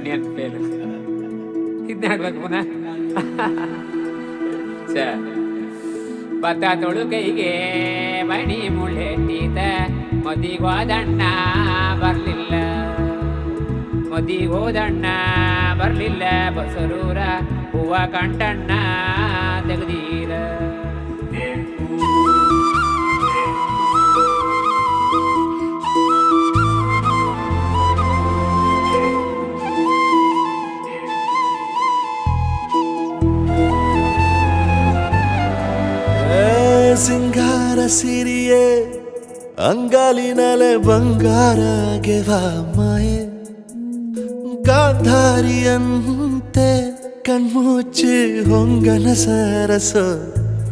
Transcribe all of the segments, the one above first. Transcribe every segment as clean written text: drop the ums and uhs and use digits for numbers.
ನೆನಪೇನು ಇದನ್ನ ಹಾಡ್ಬೇಕು ಪುನಃ. ಭತ್ತ ತೊಳು ಕೈಗೆ ಮಣಿ ಮುಳ್ಳೆಟ್ಟೀತ ಮದಿಗೋದಣ್ಣ ಬರ್ಲಿಲ್ಲ, ಮದಿಗೋದಣ್ಣ ಬರ್ಲಿಲ್ಲ, ಬಸರೂರ ಹೂವ ಕಂಟಣ್ಣ ತೆಗ್ದೀರ. ಸಿಂಗಾರ ಸಿರಿಯೇ ಅಂಗಾಲಿನಲೆ ಬಂಗಾರ ಗೆವ ಮಾಯೆ, ಗಾಂಧಾರಿಯಂತೆ ಕಣ್ಮುಚ್ಚಿ ಹೊಂಗನ ಸರಸ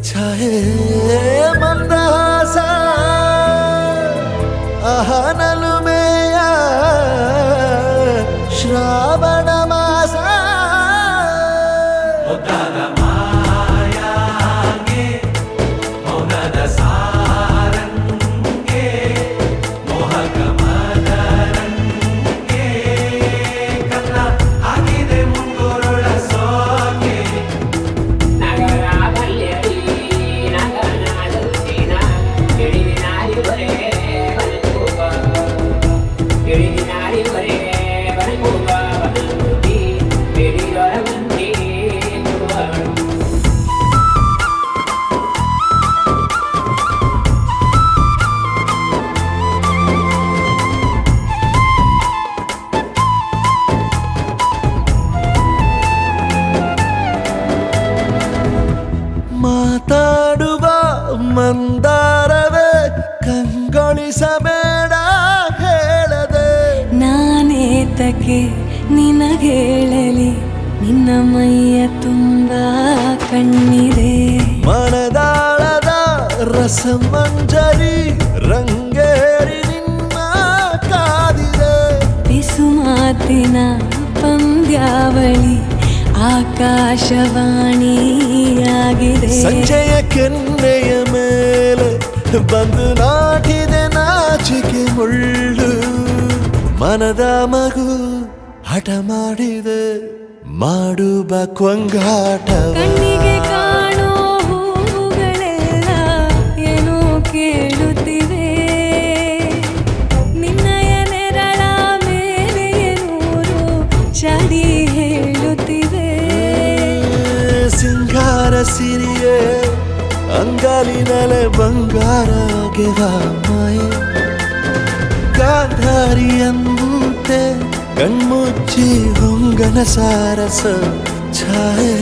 ಛಾಯೆ, ಮಂದಹಾಸ ಅಹನಲುಮೆಯ ಶ್ರಾವಣ ಮಾಸ, ಮಾತಾಡುವ ಮಂದಾರವೇ ಕಂಗೊಳಿಸಬೇಡ ಹೇಳದೆ, ನಾನೇತಕ್ಕೆ ನಿನಗೇಳಲಿ ನಿನ್ನ ಮೈಯ ತುಂಬ ಕಣ್ಣಿದೆ, ಮನದಾಳದ ರಸಮಂಜರಿ ರಂಗೇರಿ ನಿನ್ನ ಕಾದಿದೆ, ಬಿಸು ಮಾತಿನ ಪಂದ್ಯಾವಳಿ ಆಕಾಶವಾಣಿಯಾಗಿದೆ, ಸಂಜೆಯ ಕೆನ್ನೆಯ ಮೇಲೆ ಬಂದು ನಾಟಿದೆ ನಾಚಿಕೆ ಮುಳ್ಳು, ಮನದ ಮಗು ಹಠ ಮಾಡಿದೆ ಮಾಡುವ ಕೊಂಗಾಟವ, ಕಣ್ಣಿಗೆ ಕಾಣೋ ಹೂಗಳೆಲ್ಲ ಏನೋ ಕೇಳುತ್ತಿವೆ, ನಿನ್ನಯ ನೆರಳ ಮೇಲೆ ನೂರು ಚಾಡಿ ಹೇಳುತ್ತಿವೆ, ಸಿಂಗಾರ ಸಿರಿಯೇ ಅಂಗಾಲಿನಲೆ ಬಂಗಾರ ಗೆವ ಮಾಯೆ, ಗಾಂಧಾರಿಯಂತೆ ಕಣ್ಮುಚ್ಚಿ ಹೊಂಗನ ಸಾರಸ ಛಾಯೆ.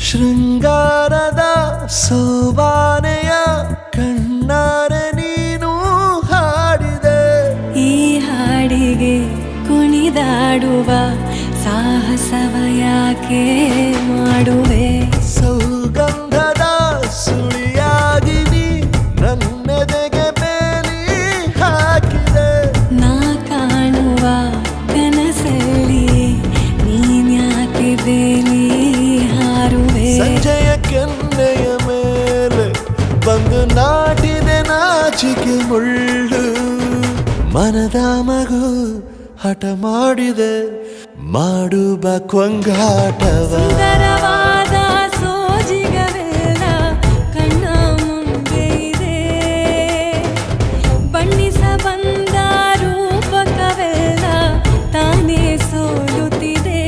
ಶೃಂಗಾರದ ಸೋಬಾನೆಯ ಕಣ್ಣಾರೆ ನೀನು ಹಾಡಿದೆ, ಈ ಹಾಡಿಗೆ ಕುಣಿದಾಡುವ ಸಾಹಸವ ಯಾಕೆ ಮಾಡುವೆ, ಸೌಗಂಧದ ಸುಳಿಯಾಗಿ ನೀ ನನ್ನೆದೆಗೆ ಬೇಲಿ ಹಾಕಿದೆ, ನಾ ಕಾಣುವ ಕನಸಲ್ಲಿ ನೀನ್ಯಾಕೆ ಬೇಲಿ ಹಾರುವೆ, ಸಂಜೆಯ ಕೆನ್ನೆಯ ಮೇಲೆ ಬಂದು ನಾಟಿದೆ ನಾಚಿಕೆ ಮುಳ್ಳು, ಮನದ ಮಗು ಹಠ ಮಾಡಿದೆ ಮಾಡುವ ಕೊಂಗಾಟವ, ಸುಂದರವಾದ ಸೋಜಿಗವೆಲ್ಲ ಕಣ್ಣ ಮುಂದೆ ಇದೆ, ಬಣ್ಣಿಸ ಬಂದ ರೂಪಕವೆಲ್ಲ ತಾನೇ ಸೋಲುತ್ತಿದೆ,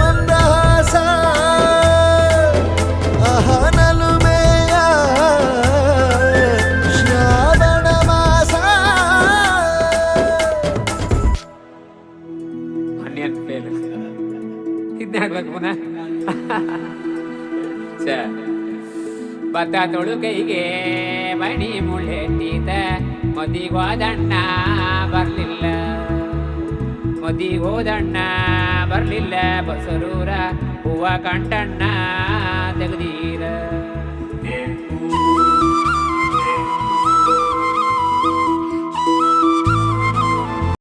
ಮಂದಹಾಸ ಅಹನಲುಮೆಯ ಶ್ರಾವಣ ಮಾಸ, ನೆನಪೇನು ಇದನ್ನ ಹಾಡ್ಬೇಕು ಪುನಃ. ಭತ್ತ ತೊಳು ಕೈಗೆ ಮಣಿ ಮುಳ್ಳೆಟ್ಟೀತ ಮದಿಗೋದಣ್ಣ ಬರ್ಲಿಲ್ಲ, ಮದಿಗೋದಣ್ಣ ಬರ್ಲಿಲ್ಲ, ಬಸರೂರ ಹೂವ ಕಂಟಣ್ಣ ತೆಗ್ದೀರ.